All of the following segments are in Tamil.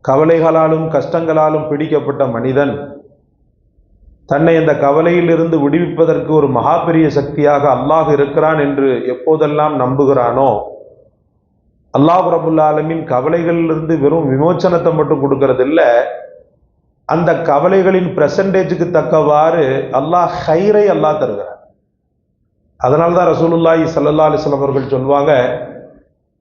கவலைகளாலும் கஷ்டங்களாலும் பிடிக்கப்பட்ட மனிதன் தன்னை அந்த கவலையிலிருந்து விடுவிப்பதற்கு ஒரு மகா பெரிய சக்தியாக அல்லாஹ் இருக்கிறான் என்று எப்போதெல்லாம் நம்புகிறானோ, அல்லாஹ் ரபுல் ஆலமீன் கவலைகளிலிருந்து வெறும் விமோச்சனத்தை மட்டும் கொடுக்கறது இல்லை, அந்த கவலைகளின் பெர்சன்டேஜுக்கு தக்கவாறு அல்லாஹ் ஹைரை அல்லாஹ் தருகிறார். அதனால்தான் ரசூலுல்லாஹி ஸல்லல்லாஹு அலைஹி வஸல்லம் அவர்கள் சொல்வாங்க,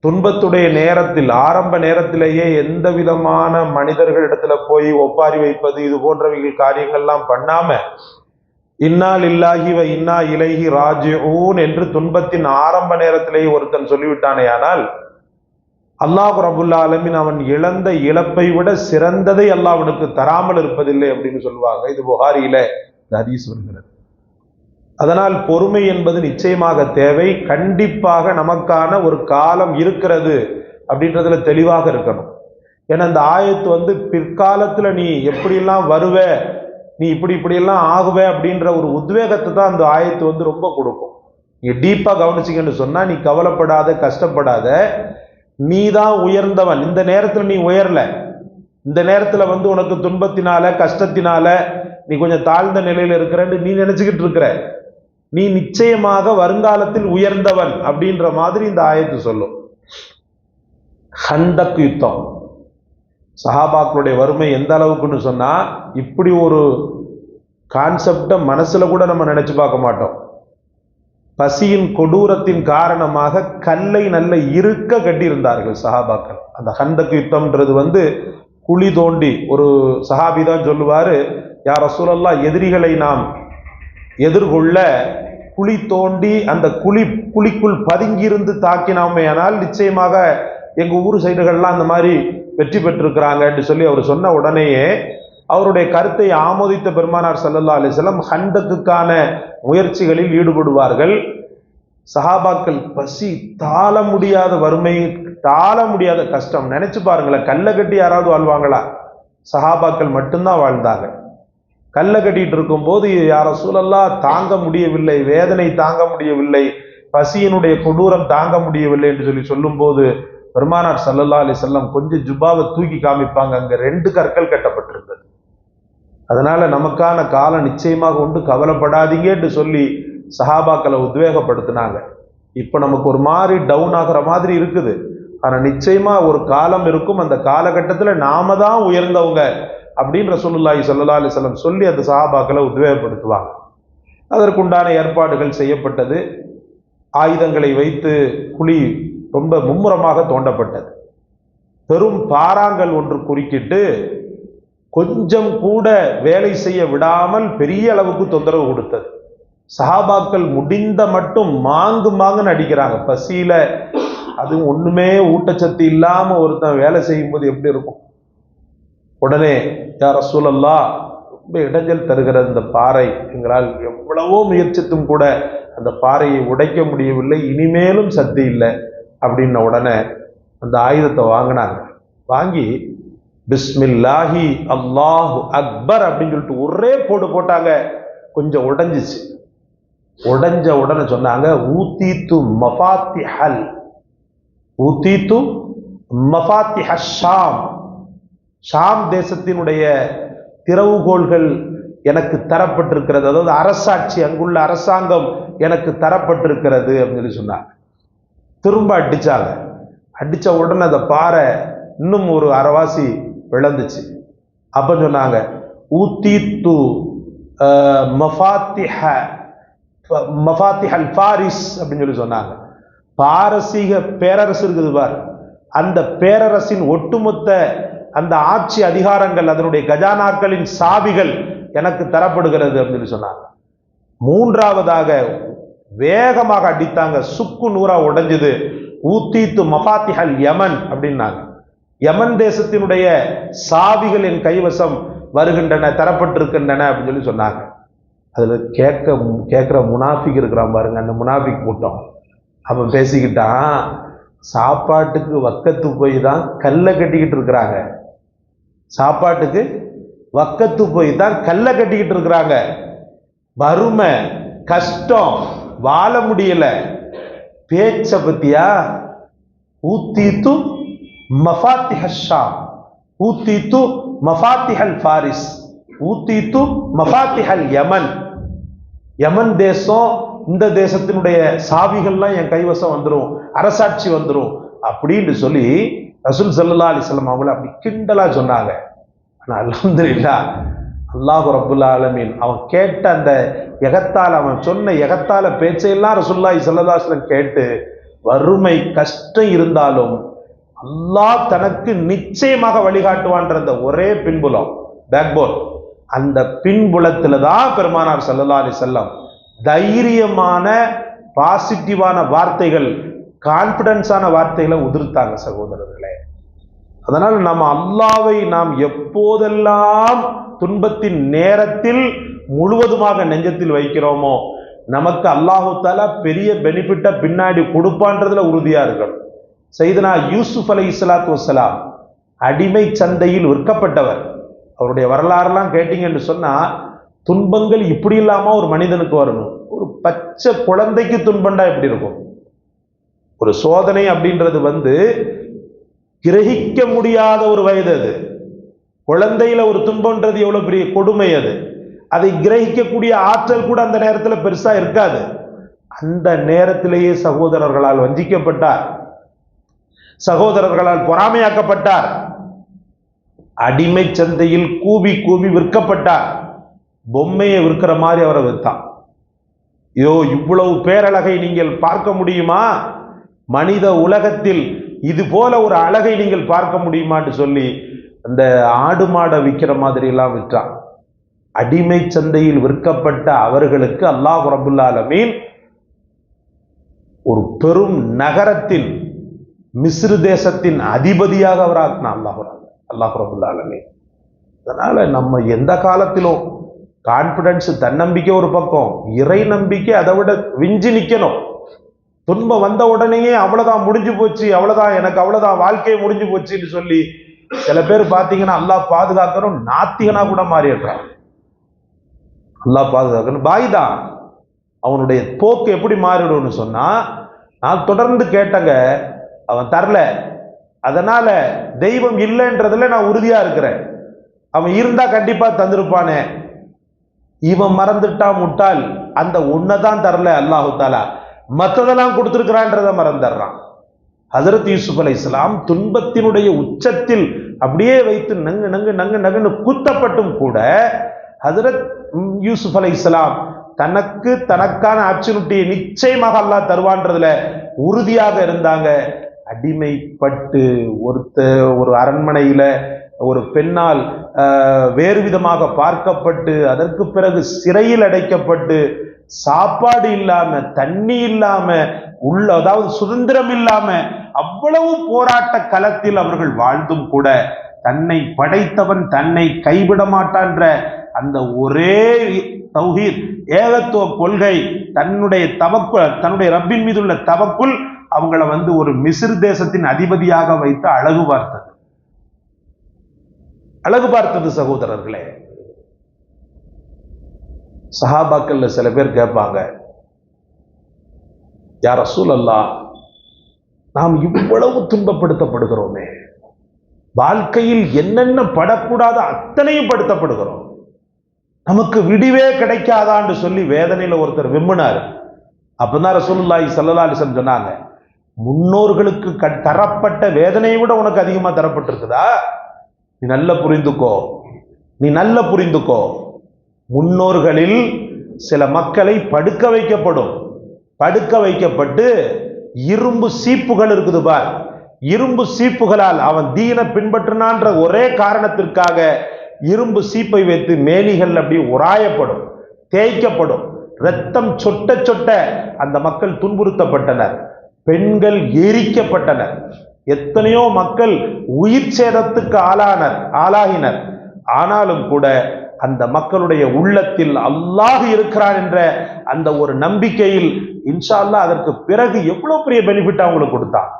துன்பத்துடைய நேரத்தில் ஆரம்ப நேரத்திலேயே எந்த விதமான மனிதர்களிடத்துல போய் ஒப்பாரி வைப்பது இது போன்றவைகள் காரியங்கள்லாம் பண்ணாம இன்னா லில்லாஹி வ இன்னா இலைஹி ராஜிஊன் என்று துன்பத்தின் ஆரம்ப நேரத்திலேயே ஒருத்தன் சொல்லிவிட்டானே, ஆனால் அல்லாஹ் ரபுல் ஆலமீன் அவன் இழந்த இழப்பை விட சிறந்ததை அல்லாஹ் அவனுக்கு தராமல் இருப்பதில்லை அப்படின்னு சொல்லுவாங்க. இது புகாரியில ஹதீஸ் வருகிறது. அதனால் பொறுமை என்பது நிச்சயமாக தேவை. கண்டிப்பாக நமக்கான ஒரு காலம் இருக்கிறது அப்படின்றதுல தெளிவாக இருக்கணும். ஏன்னா இந்த ஆயத்து பிற்காலத்துல நீ எப்படியெல்லாம் வருவ, நீ இப்படியெல்லாம் ஆகுவ அப்படின்ற ஒரு உத்வேகத்தை தான் அந்த ஆயத்து ரொம்ப கொடுக்கும். நீ டீப்பா கவனிச்சிங்கன்னு சொன்னா, நீ கவலைப்படாத, கஷ்டப்படாத, நீ தான் உயர்ந்தவன். இந்த நேரத்துல நீ உயரல, இந்த நேரத்துல உனக்கு துன்பத்தினால கஷ்டத்தினால நீ கொஞ்சம் தாழ்ந்த நிலையில இருக்கிறன்னு நீ நினைச்சுக்கிட்டு இருக்கிற, நீ நிச்சயமாக வருங்காலத்தில் உயர்ந்தவன் அப்படின்ற மாதிரி இந்த ஆயத்து சொல்லும். ஹந்தக் யுத்தம், சஹாபாக்களுடைய வறுமை எந்த அளவுக்குன்னு சொன்னா, இப்படி ஒரு கான்செப்டை மனசுல கூட நம்ம நினைச்சு பார்க்க மாட்டோம். பசியின் கொடூரத்தின் காரணமாக கல்லை நல்ல இருக்க கட்டி இருந்தார்கள் சஹாபாக்கள். அந்த ஹந்தக் யுத்தம்ன்றது குழி தோண்டி, ஒரு சஹாபி தான் சொல்லுவாரு, யா ரசூலல்லாஹ், எதிரிகளை நாம் எதிர்கொள்ள குழி தோண்டி அந்த குழிக்குள் பதுங்கியிருந்து தாக்கினாமே, ஆனால் நிச்சயமாக எங்க ஊர் சைடுகள்லாம் அந்த மாதிரி வெற்றி பெற்றிருக்கிறாங்கன்னு சொல்லி அவர் சொன்ன உடனேயே அவருடைய கருத்தை ஆமோதித்த பெருமானார் ஸல்லல்லாஹு அலைஹி வஸல்லம் ஹந்தக்குக்கான முயற்சிகளில் ஈடுபடுவார்கள். சஹாபாக்கள் பசி, தாழ முடியாத வறுமை, தாழ முடியாத கஷ்டம், நினைச்சு பாருங்களேன். கல்லை கட்டி யாராவது வாழ்வாங்களா? சஹாபாக்கள் மட்டும்தான் வாழ்ந்தாங்க. கல்லை கட்டிட்டு இருக்கும் போது யார் ரசூலல்லாஹ் தாங்க முடியவில்லை, வேதனை தாங்க முடியவில்லை, பசியினுடைய கொடூரம் தாங்க முடியவில்லை என்று சொல்லி சொல்லும் போது பெருமானார் ஸல்லல்லாஹு அலைஹி வஸல்லம் கொஞ்சம் ஜுபாவை தூக்கி காமிப்பாங்க. அங்க 2 கற்கள் கட்டப்பட்டிருந்தது. அதனால நமக்கான காலம் நிச்சயமாக உண்டு, கவலைப்படாதீங்க என்று சொல்லி சஹாபாக்களை உத்வேகப்படுத்தினாங்க. இப்ப நமக்கு ஒரு மாதிரி டவுன் ஆகிற மாதிரி இருக்குது. ஆனா நிச்சயமா ஒரு காலம் இருக்கும், அந்த காலகட்டத்துல நாம தான் உயர்ந்தவங்க அப்படின்னு ரசூலுல்லாஹி ஸல்லல்லாஹு அலைஹி வஸல்லம் சொல்லி அந்த சஹாபாக்களை உத்வேகப்படுத்துவாங்க. அதற்குண்டான ஏற்பாடுகள் செய்யப்பட்டது. ஆயுதங்களை வைத்து குழி ரொம்ப மும்முரமாக தோண்டப்பட்டது. பெரும் பாறாங்கல் ஒன்று குறுக்கிட்டு கொஞ்சம் கூட வேலை செய்ய விடாமல் பெரிய அளவுக்கு தொந்தரவு கொடுத்தது. சஹாபாக்கள் முடிந்த மட்டும் மாங்குன்னு அடிக்கிறாங்க பசியில. அதுவும் ஒண்ணுமே ஊட்டச்சத்து இல்லாம ஒருத்தன் வேலை செய்யும் போது எப்படி இருக்கும்? உடனே யா ரசூலல்லாஹ், ரொம்ப இடைஞ்சல் தருகிறது இந்த பாறை, எங்களால் எவ்வளவோ முயற்சித்தும் கூட அந்த பாறையை உடைக்க முடியவில்லை, இனிமேலும் சக்தி இல்லை அப்படின்ன உடனே அந்த ஆயுதத்தை வாங்கினாங்க. வாங்கி பிஸ்மில்லாஹி அல்லாஹு அக்பர் அப்படின்னு சொல்லிட்டு ஒரே போட்டாங்க. கொஞ்சம் உடைஞ்சிச்சு. உடைஞ்ச உடனே சொன்னாங்க, ஊத்தீத்து மஃபாத்திஹ ஷாம், ஷாம் தேசத்தினுடைய திறவுகோள்கள் எனக்கு தரப்பட்டிருக்கிறது, அதாவது அரசாட்சி, அங்குள்ள அரசாங்கம் எனக்கு தரப்பட்டிருக்கிறது அப்படின்னு சொல்லி சொன்னாங்க. திரும்ப அடிச்சாங்க. அடிச்ச உடனே அந்த பாறை இன்னும் ஒரு அரைவாசி விளந்துச்சு. அப்ப சொன்னாங்க, ஊத்தீத்து மஃபாத்திஹல் ஃபாரிஸ் அப்படின்னு சொல்லி சொன்னாங்க. பாரசீக பேரரசு இருக்குது பார், அந்த பேரரசின் ஒட்டுமொத்த அந்த ஆட்சி அதிகாரங்கள், அதனுடைய கஜானாக்களின் சாவிகள் எனக்கு தரப்படுகிறது அப்படின்னு சொன்னாங்க. மூன்றாவதாக வேகமாக அடித்தாங்க, சுக்கு நூறா உடைஞ்சது. ஊத்தீத்து மஃபாத்திஹல் யமன் அப்படின்னாங்க. யமன் தேசத்தினுடைய சாவிகள் என் கைவசம் வருகின்றன, தரப்பட்டிருக்கின்றன அப்படின்னு சொல்லி சொன்னாங்க. அதுல கேட்கிற முனாஃபிக் இருக்கிறான் பாருங்க, அந்த முனாஃபிக் கூட்டம் அவன் பேசிக்கிட்டான், சாப்பாட்டுக்கு வக்கத்து போய் தான் கல்லை கட்டிக்கிட்டு இருக்கிறாங்க, சாப்பாட்டுக்கு வக்கத்து போய் தான் கல்லை கட்டிக்கிட்டு இருக்கிறாங்க, வறுமை கஷ்டம் வாழ முடியல, பேச்ச பத்தியா? ஊத்தீத்து மஃபாத்திஹ ஷாம், ஊத்தீத்து மஃபாத்திஹல் ஃபாரிஸ், ஊத்தீத்து மஃபாத்திஹல் யமன். யமன் தேசம், இந்த தேசத்தினுடைய சாவிகள்லாம் என் கைவசம் வந்துடும், அரசாட்சி வந்துடும் அப்படின்னு சொல்லி ரசூல் ஸல்லல்லாஹு அலைஹி வஸல்லம் அவங்கள அப்படி கிண்டலா சொன்னாங்க. ஆனா அல்ஹம்துலில்லாஹ், அல்லாஹ் ரப்புல் ஆலமீன் அவன் கேட்ட அந்த எகத்தால, அவன் சொன்ன எகத்தால பேச்சையெல்லாம் ரசூலுல்லாஹி ஸல்லல்லாஹு அலைஹி வஸல்லம் கேட்டு, வறுமை கஷ்டம் இருந்தாலும் அல்லாஹ் தனக்கு நிச்சயமாக வழிகாட்டுவான்ற அந்த ஒரே பின்புலம், பேக்போன், அந்த பின்புலத்துல தான் பெருமானார் ஸல்லல்லாஹு அலைஹி வஸல்லம் தைரியமான பாசிட்டிவான வார்த்தைகள், கான்பிடன்ஸான வார்த்தைகளை உதிர்த்தாங்க சகோதரர்களே. அதனால் நம்ம அல்லாவை நாம் எப்போதெல்லாம் துன்பத்தின் நேரத்தில் முழுவதுமாக நெஞ்சத்தில் வைக்கிறோமோ, நமக்கு அல்லாஹு தஆலா பெரிய பெனிஃபிட்டை பின்னாடி கொடுப்பான்றதுல உறுதியா இருக்கணும். சையதுனா யூசுப் அலைஹிஸ்ஸலாத்து வஸ்ஸலாம் அடிமை சந்தையில் விற்கப்பட்டவர். அவருடைய வரலாறுலாம் கேட்டீங்கன்னு சொன்னா, துன்பங்கள் இப்படி இல்லாம ஒரு மனிதனுக்கு வரணும். ஒரு பச்சை குழந்தைக்கு துன்பண்டா எப்படி இருக்கும்? ஒரு சோதனை அப்படின்றது கிரகிக்க முடியாத ஒரு வயது. அது குழந்தையில ஒரு துன்பம்ன்றது எவ்வளவு பெரிய கொடுமை. அதை கிரகிக்கக்கூடிய ஆற்றல் கூட அந்த நேரத்தில் பெருசா இருக்காது. அந்த நேரத்திலேயே சகோதரர்களால் வஞ்சிக்கப்பட்டார், சகோதரர்களால் பொறாமையாக்கப்பட்டார், அடிமை சந்தையில் கூவி கூவி விற்கப்பட்டார். பொம்மையை விற்கிற மாதிரி அவரை விற்றான். ஐயோ, இவ்வளவு பேரழகை நீங்கள் பார்க்க முடியுமா? மனித உலகத்தில் இது போல ஒரு அழகை நீங்கள் பார்க்க முடியுமான்னு சொல்லி அந்த ஆடு மாடை விற்கிற மாதிரி எல்லாம் விற்றான். அடிமை சந்தையில் விற்கப்பட்ட அவர்களுக்கு அல்லாஹ் ரப்புல் ஆலமீன் ஒரு பெரும் நகரத்தின், மிஸ்ர் தேசத்தின் அதிபதியாக அவர் ஆக்கினான். அல்லாஹ் ரப்புல் ஆலமீன். அதனால நம்ம எந்த காலத்திலும் கான்பிடன்ஸ், தன்னம்பிக்கை ஒரு பக்கம், இறை நம்பிக்கை அதை விட விஞ்சி நிக்கணும். துன்பம் வந்த உடனேயே அவ்வளவுதான், முடிஞ்சு போச்சு, அவ்வளவுதான், எனக்கு அவ்வளவுதான், வாழ்க்கையை முடிஞ்சு போச்சுன்னு சொல்லி சில பேர் பார்த்தீங்கன்னா அல்லாஹ் பாதுகாக்கணும், நாத்திகனா கூட மாறிடுறான். அல்லாஹ் பாதுகாக்கணும், பாய்தான். அவனுடைய போக்கு எப்படி மாறிடும்னு சொன்னா, நான் தொடர்ந்து கேட்டங்க, அவன் தரல, அதனால தெய்வம் இல்லைன்றதுல நான் உறுதியா இருக்கிறேன், அவன் இருந்தா கண்டிப்பா தந்திருப்பானே. இவன் மறந்துட்டா முட்டாள், அந்த ஒன்னதான் தரல அல்லாஹு தாலா, மற்றதெல்லாம் கொடுத்திருக்கிறான்றத மறந்துடுறான். ஹஜரத் யூசுப் அலைஹிஸ்ஸலாம் துன்பத்தினுடைய உச்சத்தில் அப்படியே வைத்து நங்கு நங்கு நங்கு நங்குன்னு குத்தப்பட்டும் கூட ஹஜரத் யூசுப் அலைஹிஸ்ஸலாம் தனக்கான ஆப்பர்ச்சுனிட்டியை நிச்சயமாக அல்லாஹ் தருவான்றதுல உறுதியாக இருந்தாங்க. அடிமைப்பட்டு ஒரு அரண்மனையில ஒரு பெண்ணால் வேறு விதமாக பார்க்கப்பட்டு, அதற்கு பிறகு சிறையில் அடைக்கப்பட்டு, சாப்பாடு இல்லாம, தண்ணி இல்லாம, அதாவது சுதந்திரம் இல்லாம, அவ்வளவு போராட்ட களத்தில் அவர்கள் வாழ்ந்தும் கூட தன்னை படைத்தவன் தன்னை கைவிட மாட்டான்ற அந்த ஒரே தௌஹீத், ஏகத்துவ கொள்கை, தன்னுடைய ரப்பின் மீது உள்ள தவக்குல் அவங்கள ஒரு மிஸ்ர் தேசத்தின் அதிபதியாக வைத்து அழகு பார்த்தது சகோதரர்களே. சஹாபாக்கள்ல சில பேர் கேட்பாங்க, யா ரசூலல்லாஹ், நாம் இவ்வளவு துன்பப்படுத்தப்படுகிறோமே, வாழ்க்கையில் என்னென்ன படக்கூடாத அத்தனையும் படுத்தப்படுகிறோம், நமக்கு விடிவே கிடைக்காதான்னு சொல்லி வேதனையில ஒருத்தர் விம்மினார். அப்பதான் ரசூலுல்லாஹி ஸல்லல்லாஹு அலைஹி வஸல்லம் சொன்னாங்க, முன்னோர்களுக்கு தரப்பட்ட வேதனையை விட உனக்கு அதிகமா தரப்பட்டிருக்குதா? நீ நல்ல புரிந்துக்கோ. முன்னோர்களில் சில மக்களை படுக்க வைக்கப்பட்டு இரும்பு சீப்புகள் இருக்குது பார், இரும்பு சீப்புகளால் அவன் தீனை பின்பற்றினான்ற ஒரே காரணத்திற்காக இரும்பு சீப்பை வைத்து மேனிகள் அப்படி உராயப்படும், தேய்க்கப்படும், ரத்தம் சொட்ட சொட்ட அந்த மக்கள் துன்புறுத்தப்பட்டனர், பெண்கள் எரிக்கப்பட்டனர், எத்தனையோ மக்கள் உயிர் சேதத்துக்கு ஆளாகினர். ஆனாலும் கூட அந்த மக்களுடைய உள்ளத்தில் அல்லாஹ் இருக்கிறான் என்ற அந்த ஒரு நம்பிக்கையில் இன்ஷா அல்லாஹ் அதற்கு பிறகு எவ்வளவு பெரிய பெனிஃபிட் அவங்களுக்கு கொடுத்தான்.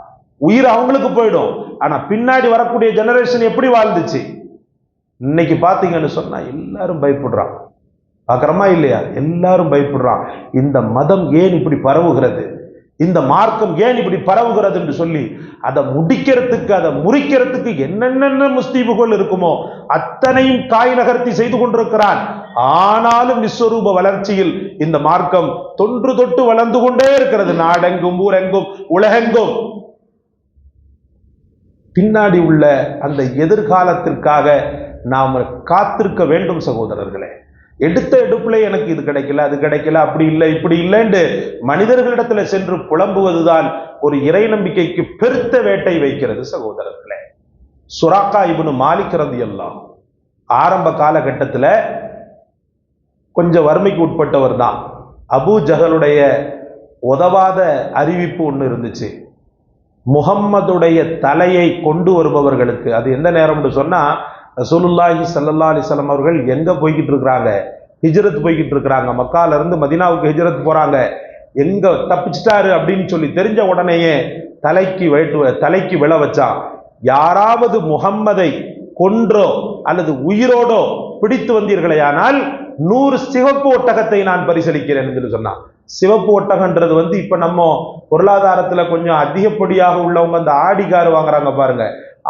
உயிர் அவங்களுக்கு போயிடும், ஆனா பின்னாடி வரக்கூடிய ஜெனரேஷன் எப்படி வாழ்ந்துச்சு? இன்னைக்கு பாத்தீங்கன்னு சொன்னா எல்லாரும் பயப்படுறான். பார்க்கிறோமா இல்லையா? எல்லாரும் பயப்படுறான். இந்த மதம் ஏன் இப்படி பரவுகிறது? இந்த மார்க்கம் ஏன் இப்படி பரவுகிறது என்று சொல்லி அதை முடிக்கிறதுக்கு, அதை முறிக்கிறதுக்கு என்னென்ன முஸ்தீபுகள் இருக்குமோ அத்தனையும் காய் நகர்த்தி செய்து கொண்டிருக்கிறான். ஆனாலும் விஸ்வரூப வளர்ச்சியில் இந்த மார்க்கம் தொன்று தொட்டு வளர்ந்து கொண்டே இருக்கிறது. நாடெங்கும், ஊரெங்கும், உலகெங்கும். பின்னாடி உள்ள அந்த எதிர்காலத்திற்காக நாம் காத்திருக்க வேண்டும் சகோதரர்களே. எடுத்த எடுப்புல எனக்கு இது கிடைக்கல, அது கிடைக்கல, அப்படி இல்லை, இப்படி இல்லைன்னு மனிதர்களிடத்துல சென்று புலம்புவதுதான் ஒரு இறை நம்பிக்கைக்கு பெருத்த வேட்டை வைக்கிறது சகோதரர்களே. சுராக்கா இப்னு மாலிக் ரலியல்லாஹு ஆரம்ப காலகட்டத்தில் கொஞ்சம் வறுமைக்கு உட்பட்டவர் தான். அபூ ஜஹலுடைய உதவாத அறிவிப்பு ஒன்று இருந்துச்சு. முஹம்மதுடைய தலையை கொண்டு வருபவர்களுக்கு, அது எந்த நேரம்னு சொன்னா ரசூலுல்லாஹி ஸல்லல்லாஹு அலைஹி வஸல்லம் அவர்கள் எங்க போய்கிட்டு இருக்கிறாங்க, ஹிஜ்ரத் போய்கிட்டு இருக்கிறாங்க, மக்கால இருந்து மதீனாவுக்கு ஹிஜ்ரத் போறாங்க, எங்க தப்பிச்சிட்டாரு அப்படின்னு சொல்லி தெரிஞ்ச உடனேயே தலைக்கு விழ வச்சான். யாராவது முஹம்மதை கொன்றோ அல்லது உயிரோடோ பிடித்து வந்தீர்களேயானால் 100 சிவப்பு ஒட்டகத்தை நான் பரிசளிக்கிறேன் என்று சொன்னான். சிவப்பு ஒட்டகன்றது இப்ப நம்ம பொருளாதாரத்துல கொஞ்சம் அதிகப்படியாக உள்ளவங்க அந்த ஆடி காரு வாங்குறாங்க பாருங்க.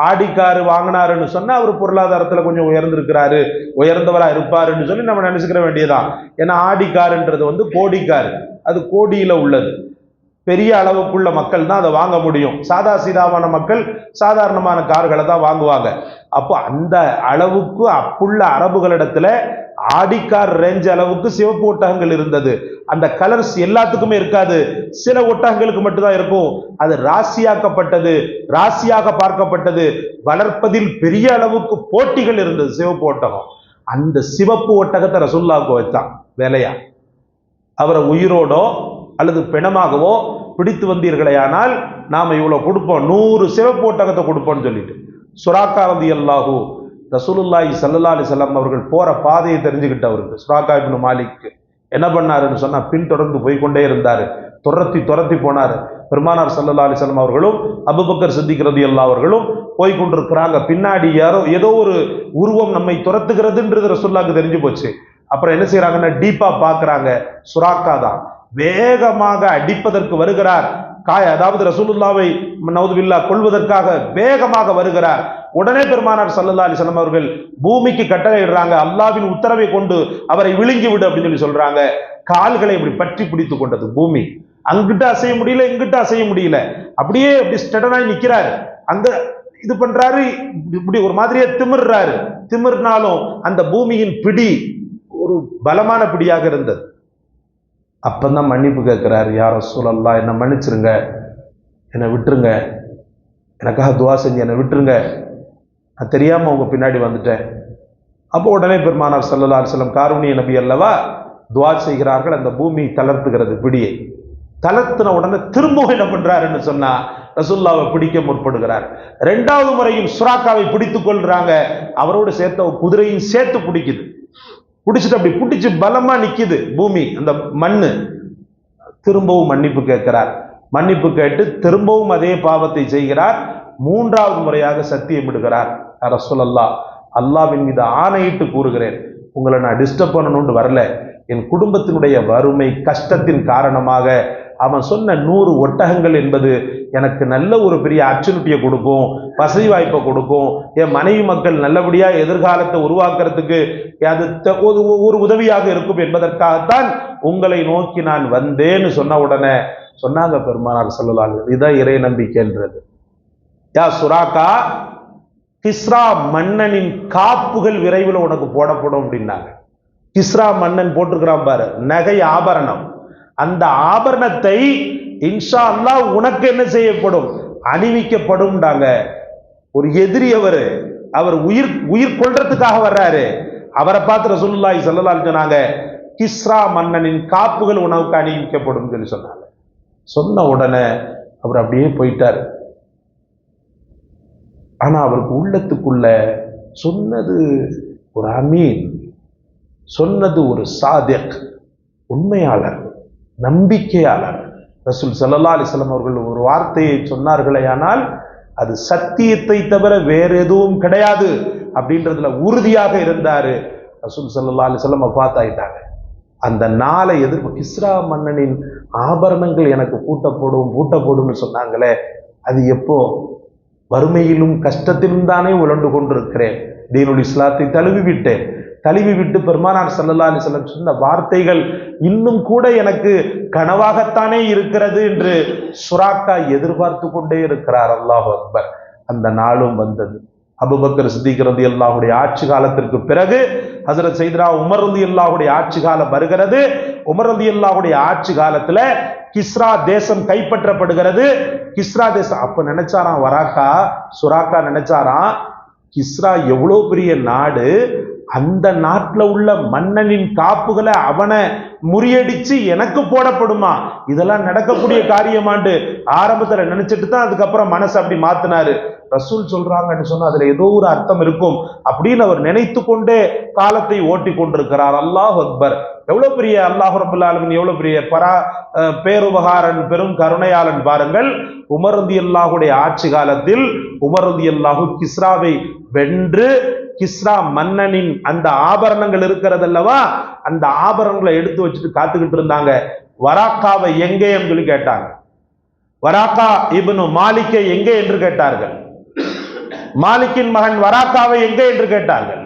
ஆடி காரு வாங்கினாருன்னு சொன்னா அவர் பொருளாதாரத்துல கொஞ்சம் உயர்ந்திருக்கிறாரு, உயர்ந்தவரா இருப்பாருன்னு சொல்லி நம்ம நினைச்சுக்கிற வேண்டியதான். ஏன்னா ஆடி காருன்றது கோடி காரு, அது கோடியில உள்ளது. பெரிய அளவுக்குள்ள மக்கள் தான் அதை வாங்க முடியும். சாதா சீதாவான மக்கள் சாதாரணமான கார்களை தான் வாங்குவாங்க. அப்போ அந்த அளவுக்கு அப்புள்ள அரபுகளிடத்துல ஆடிக்கார் ரேஞ்ச் அளவுக்கு சிவப்பு ஒட்டகங்கள் இருந்தது. அந்த கலர்ஸ் எல்லாத்துக்குமே இருக்காது, சில ஒட்டகங்களுக்கு மட்டும்தான் இருக்கும். அது ராசியாக்கப்பட்டது, ராசியாக பார்க்கப்பட்டது. வளர்ப்பதில் பெரிய அளவுக்கு போட்டிகள் இருந்தது சிவப்பு ஒட்டகம். அந்த சிவப்பு ஒட்டகத்தை ரசூலுல்லாஹ்வுக்கு வச்சான் வேலையா. அவரை உயிரோடோ அல்லது பிணமாகவோ பிடித்து வந்தீர்களேயானால் நாம இவ்வளவு கொடுப்போம், 100 சிவப்பு ஒட்டகத்தை கொடுப்போம்னு சொல்லிட்டு. சுராக்கா ரலியல்லாஹு ரசூலுல்லாஹி ஸல்லல்லாஹு அலைஹி வஸல்லம் அவர்கள் போற பாதையை தெரிஞ்சுக்கிட்டவருக்கு சுராக்கா இப்னு மாலிக் என்ன பண்ணாருன்னு சொன்னா பின்தொடர்ந்து போய்கொண்டே இருந்தாரு. துரத்தி போனாரு. பெருமானார் ஸல்லல்லாஹு அலைஹி வஸல்லம் அவர்களும் அபூபக்கர் சித்திக் ரலியல்லாஹு அவர்களும் போய்கொண்டிருக்கிறாங்க. பின்னாடி ஏதோ ஒரு உருவம் நம்மை துரத்துகிறதுன்றது ரசூலுல்லாஹ்க்கு தெரிஞ்சு போச்சு. அப்புறம் என்ன செய்யறாங்கன்னா டீப்பா பாக்குறாங்க, சுராக்கா தான் வேகமாக அடிப்பதற்கு வருகிறார். அதாவது ரசூலுல்லாவை நவுதுபில்லா கொள்வதற்காக வேகமாக வருகிறார். உடனே பெருமானார் ஸல்லல்லாஹு அலைஹி வஸல்லம் அவர்கள் பூமிக்கு கட்டளையிடுறாங்க, அல்லாஹ்வின் உத்தரவை கொண்டு அவரை விழுங்கி விடு அப்படின்னு சொல்றாங்க. கால்களை இப்படி பற்றி பிடித்து கொண்டது பூமி. அங்கிட்ட அசைய முடியல, இங்கிட்ட அசைய முடியல. அப்படியே அப்படி ஸ்டெடனாய் நிக்கிறாரு. அங்க இது பண்றாரு, இப்படி ஒரு மாதிரியே திமிர்றாரு. திமிர்னாலும் அந்த பூமியின் பிடி ஒரு பலமான பிடியாக இருந்தது. அப்பந்தான் மன்னிப்பு கேட்கிறாரு, யா ரசூலல்லாஹ் என்னை மன்னிச்சிருங்க, என்னை விட்டுருங்க, எனக்காக துவா செஞ்சு என்னை விட்டுருங்க, நான் தெரியாம உங்க பின்னாடி வந்துட்டேன். அப்போ உடனே பெருமானார் ஸல்லல்லாஹு அலைஹி வஸல்லம் காருண்ய நபி அல்லவா துவா செய்கிறார்கள். அந்த பூமி தளர்த்துகிறது பிடியை. தளர்த்தின உடனே திரும்ப என்ன பண்றாருன்னு சொன்னா ரசூலுல்லாவை பிடிக்க முற்படுகிறார். 2வது முறையும் சுராக்காவை பிடித்துக் கொள்றாங்க. அவரோடு சேர்த்த குதிரையும் சேர்த்து பிடிக்குது. பிடிச்சிட்டு அப்படி பிடிச்சு பலமா நிக்குது பூமி, அந்த மண்ணு. திரும்பவும் மன்னிப்பு கேட்கிறார். மன்னிப்பு கேட்டு திரும்பவும் அதே பாவத்தை செய்கிறார். 3வது முறையாக சத்தியம் விடுகிறார், ரசூலல்லாஹ் அல்லாஹ்வின் மீது ஆணையிட்டு கூறுகிறேன், உங்களை நான் டிஸ்டர்ப் பண்ணணும்னு வரல. என் குடும்பத்தினுடைய வறுமை கஷ்டத்தின் காரணமாக அவன் சொன்ன 100 ஒட்டகங்கள் என்பது எனக்கு நல்ல ஒரு பெரிய ஆப்பர்ச்சுனிட்டியை கொடுக்கும், வசதி வாய்ப்பை கொடுக்கும், என் மனைவி மக்கள் நல்லபடியா எதிர்காலத்தை உருவாக்குறதுக்கு அது ஒரு உதவியாக இருக்கும் என்பதற்காகத்தான் உங்களை நோக்கி நான் வந்தேன்னு சொன்ன உடனே சொன்னாங்க பெருமானார் ஸல்லல்லாஹு அலைஹி வஸல்லம், இதான் இறை நம்பிக்கைன்றது. யா சுராக்கா, கிஸ்ரா மன்னனின் காப்புகள் விரைவில் உனக்கு போடப்படும் அப்படின்னாங்க. கிஸ்ரா மன்னன் போட்டிருக்கிறான் பாரு நகை ஆபரணம், அந்த ஆபரணத்தை இன்ஷா அல்லாஹ் உனக்கு என்ன செய்யப்படும், அணிவிக்கப்படும். ஒரு எதிரி அவர் உயிர் கொள்றதுக்காக வர்றாரு. அவரை பார்த்து ரசூலுல்லாஹி ஸல்லல்லாஹு அலைஹி வஸல்லம் சொன்னாங்க, கிஸ்ரா மன்னனின் காப்புகள் உனக்கு அணிவிக்கப்படும் சொல்லி சொன்னாங்க. சொன்ன உடனே அவர் அப்படியே போயிட்டார். ஆனா அவருக்கு உள்ளத்துக்குள்ள சொன்னது ஒரு அமீன், சொன்னது ஒரு சாதிக், உண்மையாளர், நம்பிக்கையாளர். ரசூல் ஸல்லல்லாஹு அலைஹி வஸல்லம் அவர்கள் ஒரு வார்த்தையை சொன்னார்களேயானால் அது சத்தியத்தை தவிர வேற எதுவும் கிடையாது அப்படின்றதுல உறுதியாக இருந்தாரு. ரசூல் ஸல்லல்லாஹு அலைஹி வஸல்லம் வஃபாத் ஆயிட்டாங்க. அந்த நாளை கிஸ்ரா மன்னனின் ஆபரணங்கள் எனக்கு பூட்டப்படும் சொன்னாங்களே, அது எப்போ? வறுமையிலும் கஷ்டத்திலும் தானே உழண்டு கொண்டிருக்கிறேன். தீனுல் இஸ்லாத்தை தழுவி விட்டு பெருமானார் ஸல்லல்லாஹு அலைஹி வஸல்லம் சொன்ன வார்த்தைகள் இன்னும் கூட எனக்கு கனவாகத்தானே இருக்கிறது என்று சுராக்கா எதிர்பார்த்து கொண்டே இருக்கிறார். அல்லாஹ் அக்பர். அந்த நாளும் வந்தது. அபூபக்கர் சித்திக் ரலியல்லாஹுடைய ஆட்சி காலத்திற்கு பிறகு ஹஜ்ரத் சையதுனா உமர் ரலியல்லாஹுடைய ஆட்சி காலம் வருகிறது. உமர் ரலியல்லாஹுடைய ஆட்சி காலத்துல கிஸ்ரா தேசம் கைப்பற்றப்படுகிறது. கிஸ்ரா தேசம் அப்ப நினைச்சாராம் சுராக்கா நினைச்சாராம், கிஸ்ரா எவ்வளவு பெரிய நாடு, அந்த நாட்டில் உள்ள மன்னனின் காப்புகளை அவனை முறியடிச்சு எனக்கு போடப்படுமா? இதெல்லாம் நடக்கக்கூடிய காரியமாண்டு ஆரம்பத்துல நினைச்சிட்டு தான் அதுக்கப்புறம் மனசு அப்படி மாத்தினாரு. ரசூல் சொல்றாங்கன்னு சொன்னா அதுல ஏதோ ஒரு அர்த்தம் இருக்கும் அப்படின்னு அவர் நினைத்து கொண்டே காலத்தை ஓட்டி கொண்டிருக்கிறார். அல்லாஹ் அக்பர். எவ்வளவு பெரிய அல்லாஹ் ரப்பல் ஆலமீன், எவ்வளவு பெரிய பேருபகாரன், பெரும் கருணையாளன் பாருங்கள். உமர் ரலியல்லாஹுடைய ஆட்சி காலத்தில் உமர் ரலியல்லாஹு கிஸ்ராவை வென்று, கிஸ்ரா மன்னனின் அந்த ஆபரணங்கள் இருக்கிறது அல்லவா, அந்த ஆபரணங்களை எடுத்து வச்சுட்டு காத்துக்கிட்டு இருந்தாங்க. வராக்காவை எங்கே என்று கேட்டாங்க. வராக்கா இப்னு மாலிக்கை எங்கே என்று கேட்டார்கள். மாலிக்கின் மகன் வராக்காவை எங்கே என்று கேட்டார்கள்.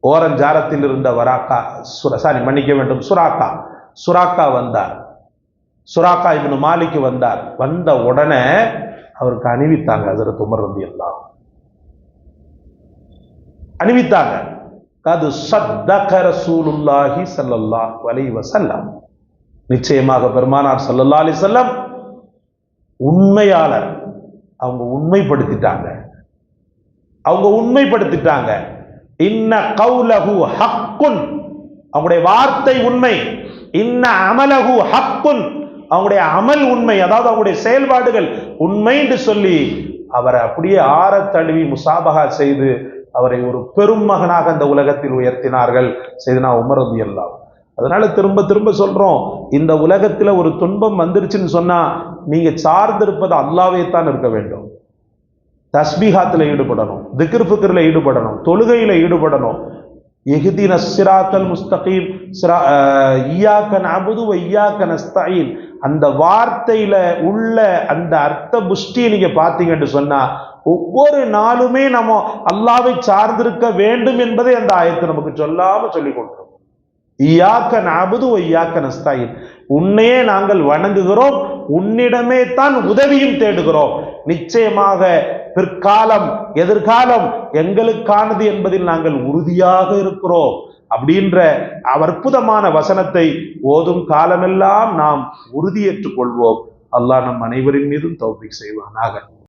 ஓரஞ்சாரத்தில் இருந்த வராக்கா மன்னிக்க வேண்டும், சுராக்கா வந்தார். சுராக்கா இப்னு மாலிக் வந்தார். வந்த உடனே அவருக்கு அணிவித்தாங்க. ஹஜ்ரத் உமர் ரலியல்லாஹு அணிவித்தாங்க. அது ஸத்தக ரசூலுல்லாஹி ஸல்லல்லாஹு அலைஹி வஸல்லம், நிச்சயமாக பெருமானார் ஸல்லல்லாஹு அலைஹி வஸல்லம் உண்மையாளர். அவங்க உண்மைப்படுத்திட்டாங்க. இன்ன கௌலஹு ஹக்குன், அவங்களுடைய வார்த்தை உண்மை. இன்ன அமலஹு ஹக்குன், அவங்களுடைய அமல் உண்மை, அதாவது அவங்களுடைய செயல்பாடுகள் உண்மை என்று சொல்லி அவரை அப்படியே ஆற தழுவி முசாபஹா செய்து அவரை ஒரு பெரும் மகனாக அந்த உலகத்தில் உயர்த்தினார்கள் சையதுனா உமர் ரலியல்லாஹு. அதனால திரும்ப சொல்றோம், இந்த உலகத்துல ஒரு துன்பம் வந்துருச்சுன்னு சொன்னா நீங்க சார்ந்திருப்பது அல்லாஹ்வே தான் இருக்க வேண்டும். தஸ்பீஹாத்துல ஈடுபடணும், திக்ர் ஃபிக்ர்ல ஈடுபடணும், தொழுகையில ஈடுபடணும். இஹ்தின ஸிராத்தல் முஸ்தகீம், இய்யாக நஅபுது வ இய்யாக நஸ்தஈன், அந்த வார்த்தையில உள்ள அந்த அர்த்த புஷ்டியை நீங்க பார்த்தீங்கன்னு சொன்னா ஒவ்வொரு நாளுமே நம்ம அல்லாஹ்வை சார்ந்திருக்க வேண்டும் என்பதை அந்த ஆயத்தை நமக்கு சொல்லாம சொல்லிக் கொடுக்கிறோம். இய்யாக நஅபுது வ இய்யாக நஸ்தஈன், உன்னையே நாங்கள் வணங்குகிறோம், உன்னிடமே தான் உதவியும் தேடுகிறோம். நிச்சயமாக பிற்காலம் எதிர்காலம் எங்களுக்கானது என்பதில் நாங்கள் உறுதியாக இருக்கிறோம் அப்படின்ற அற்புதமான வசனத்தை ஓதும் காலமெல்லாம் நாம் உறுதியேற்றுக் கொள்வோம். அல்லாஹ் நம் அனைவரின் மீதும் தௌஃபீக் செய்வானாக.